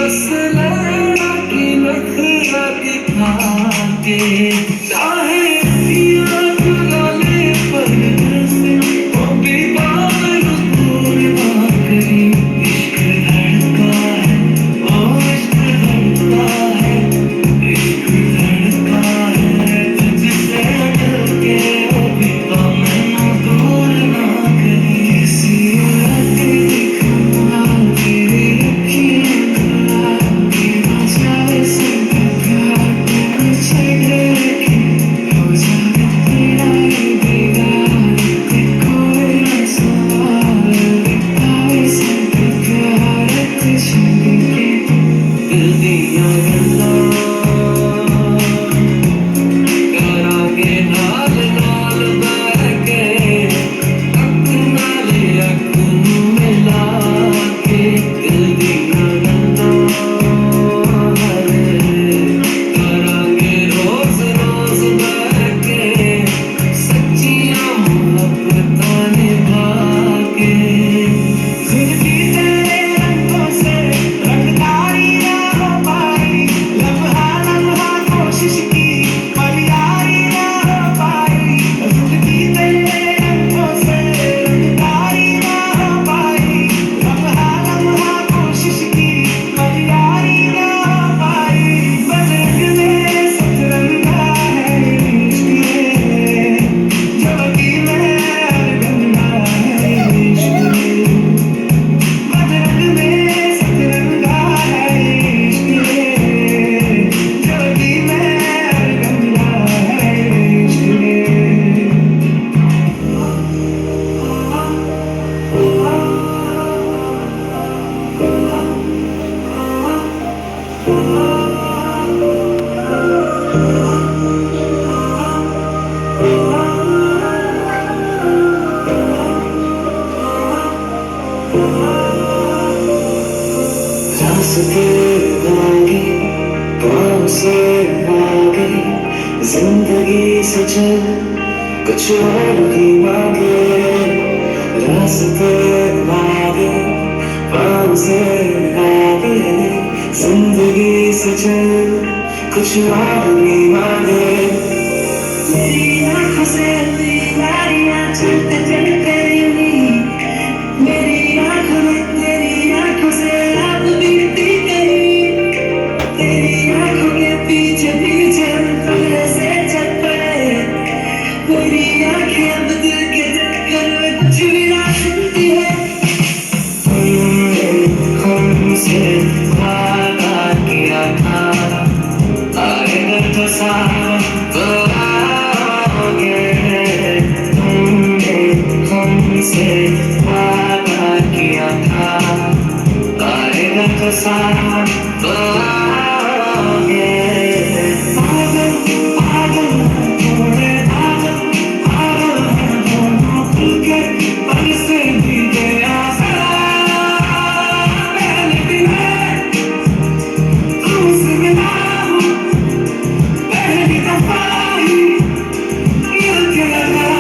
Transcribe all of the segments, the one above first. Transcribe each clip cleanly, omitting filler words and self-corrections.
बस लैला की नखरा दिखा के चाहे पिया चुरा ले परदेसी वो भी बाबल दूर ना करी इश्क धड़का है ओ इश्क धड़का है इश्क धड़का है तुझसे डरके वो भी बाबल दूर ना करी किसी रात दिखा तेरी अखियाँ की मजा से प्यार मुझे लेके हो जाए तेरा ये दीदार कोई ना सवाल दिखावे से प्यार तुझे लेके दिल दिया गल्ला करांगे नाल नाल बहके अख नाल अख मिला के दिल दिया गल्ला करांगे रोज रोज बहके सच्चियां मोहब्बतां निभा के जिंदगी तेरे रंगों से रंगदारी ना हो पाई लम्हा लम्हा कोशिश की पर यारी ना हो पाई जिंदगी तेरे रंगों से रंगदारी ना हो पाई लम्हा लम्हा कोशिश की पर यारी ना हो पाई बदल मेरे सतरंगा है इश्क जो कि मैं गंगा है इश्क बदल मेरे सतरंगा है इश्क जो कि मैं गंगा है इश्क रास्ते आगे पाँव से आगे जिंदगी से चल कुछ और ही मांगे रास्ते आगे पाँव से आगे जिंदगी से चल कुछ और ही मांगे मेरी आँखों से दीवारियाँ चलते चलते यूं मेरी आँखों से आप बीतती गई तेरी आँखों के पीछे पीछे पहले से चल पड़े मेरी आँखें अब दिल के चक्कर में कुछ भी ना सुनती है हमसे वादा किया था आएगा तो साथ तो आओगे हमसे वादा किया था आएगा तो साथ तो आओगे पागल पागल थोड़े पागल पागल दोनों खुल के पल से भी गया पहले दिन तुमसे मिला हूँ पहली दफा ही दिल के लगा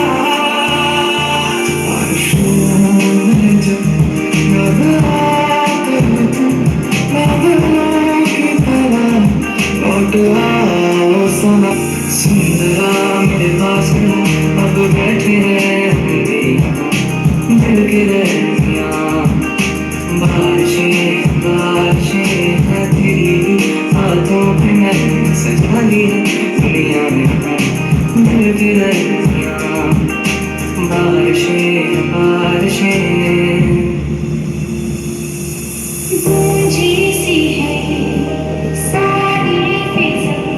सुंदरा मेरे पास अब बैठे हैं दिल की लहरियाँ बारिशें बारिशें है तेरी हाथों पे मैंने सजा ली दुनिया में दिल की लहरियाँ बारिशें बारिशें गूंजी सी है सारी फिजा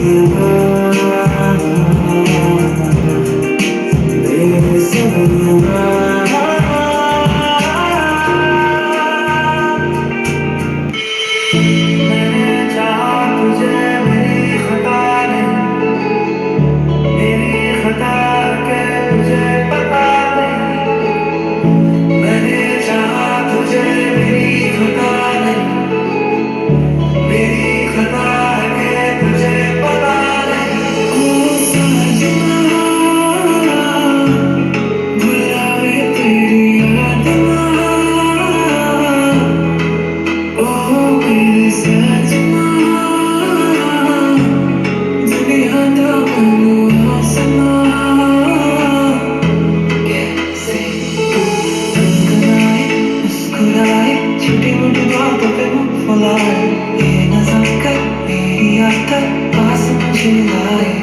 मेरे सपना छोटी मोटी बातों पे मुफलाए ये नजाकत मेरी आदत पास मुझे लाए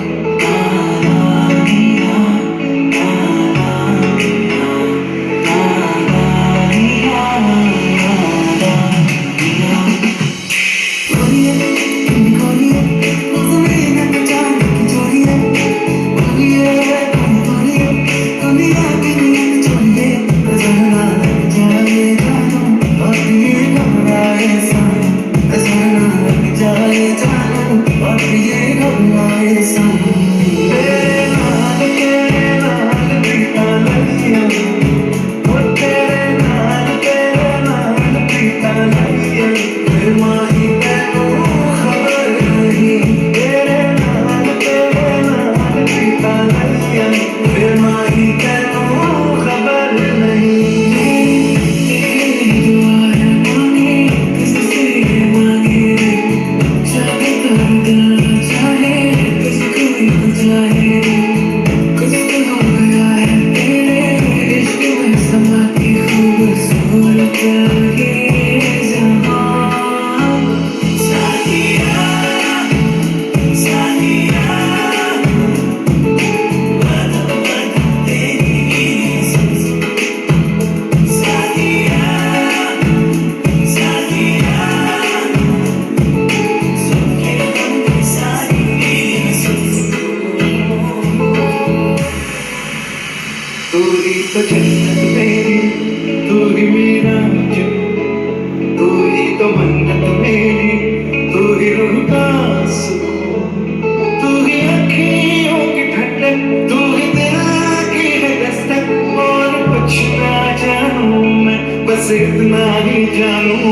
तू ही तो जन्नत मेरी, तू ही मेरा जन्नत, तू ही तो मन्नत मेरी, तू ही रूह का सुकून, तू ही अखियों की ठंडक, तू ही दिल की है दस्तक। और कुछ ना जानूं मैं, बस इतना ही जानूं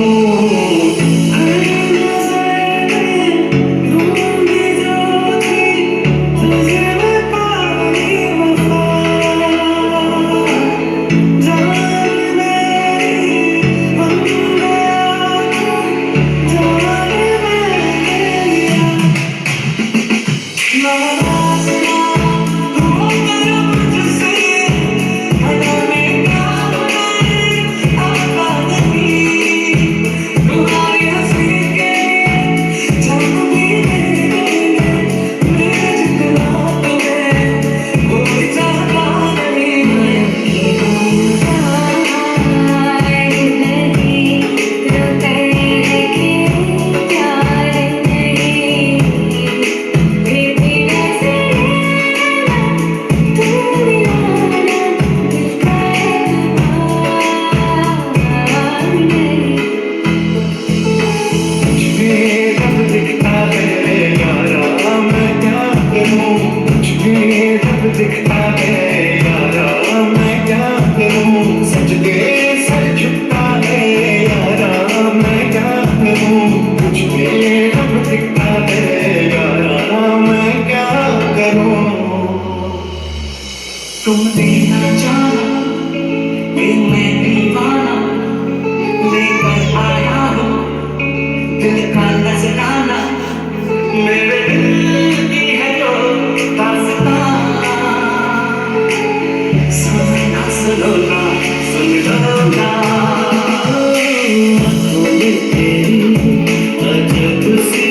दिखता है यारा मैं क्या करूं, सच के सर झुकता है यारा मैं क्या करूं, कुछ भी रब दिखता है यारा मैं क्या करूं। तुम देना जाना दिल में दीवाना लेकर आया हो दिल का नजराना, मेरे दिल की है जो दास्तां सुन लो ना आँखों में तेरी अजब सी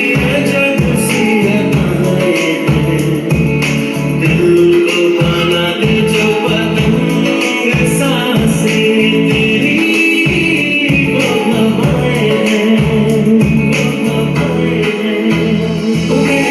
अदाएं हैं, दिल को बना दे जो पतंग सांसें तेरी वो हवाएं हैं, वो हवाएं हैं।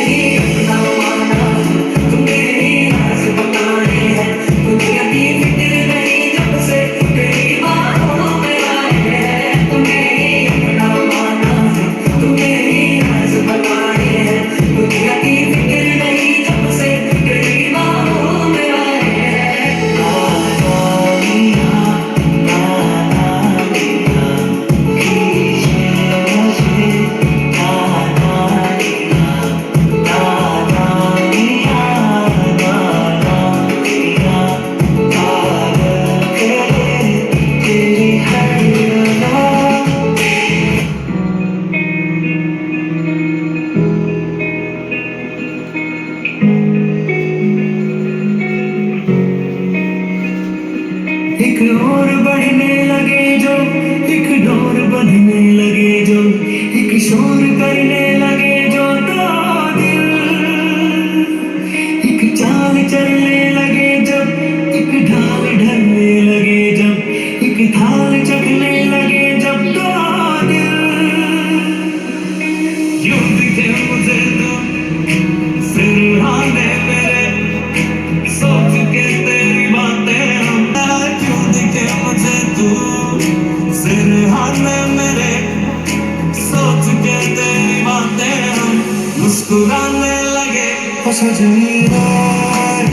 मुस्कुराने लगे हो सजनी रे,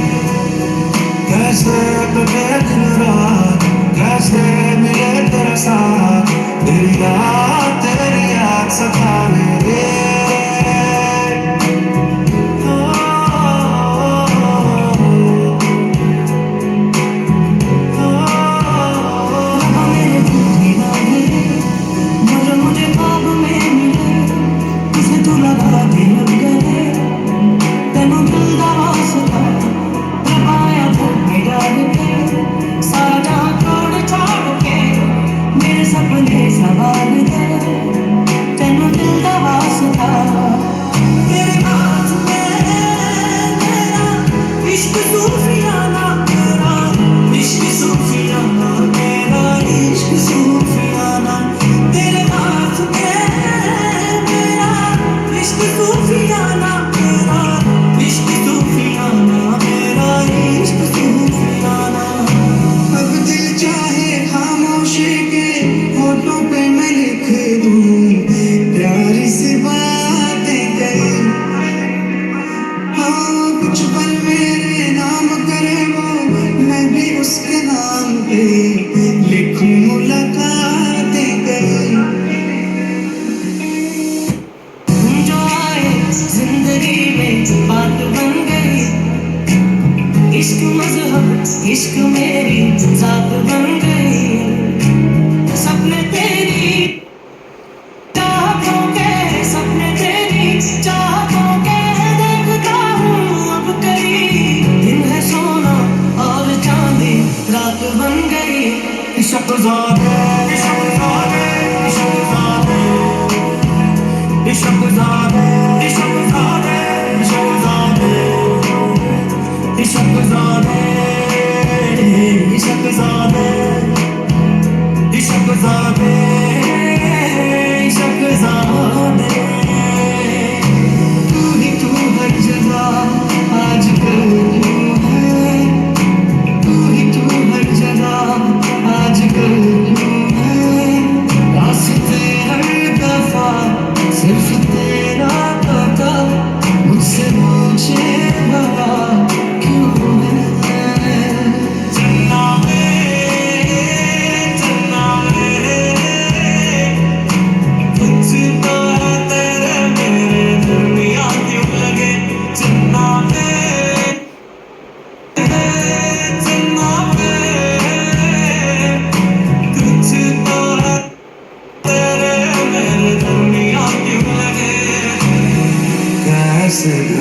कैसे कटे दिन रात, कैसे मिले तेरा साथ, तेरी याद सताने रे। इश्क मजहब इश्क मेरी जात बन गई, सपने तेरी चाहतों के, सपने तेरी चाहतों के देखता हूँ अब कई। दिन है सोना और चांदी रात बन गई, इश्क ज़ादे इश्क ज़ादे इश्क ज़ादे इश्क ज़ादे इश्क ज़ादे इश्क ज़ादे इश्क ज़ादे इश्क ज़ादे इश्क ज़ादे। तू ही तू हर जगह आजकल क्यों है, तू ही तू हर जगह आजकल क्यों है, रास्ते हर दफा सिर्फ तेरा पता मुझसे पूछे भला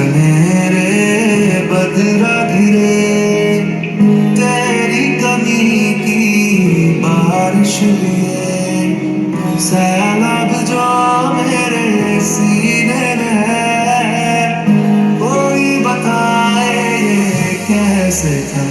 मेरे बदरा गिरे तेरी कमी की बारिश लिए, सैलाब जो मेरे सीने में है, कोई बताए ये कैसे था।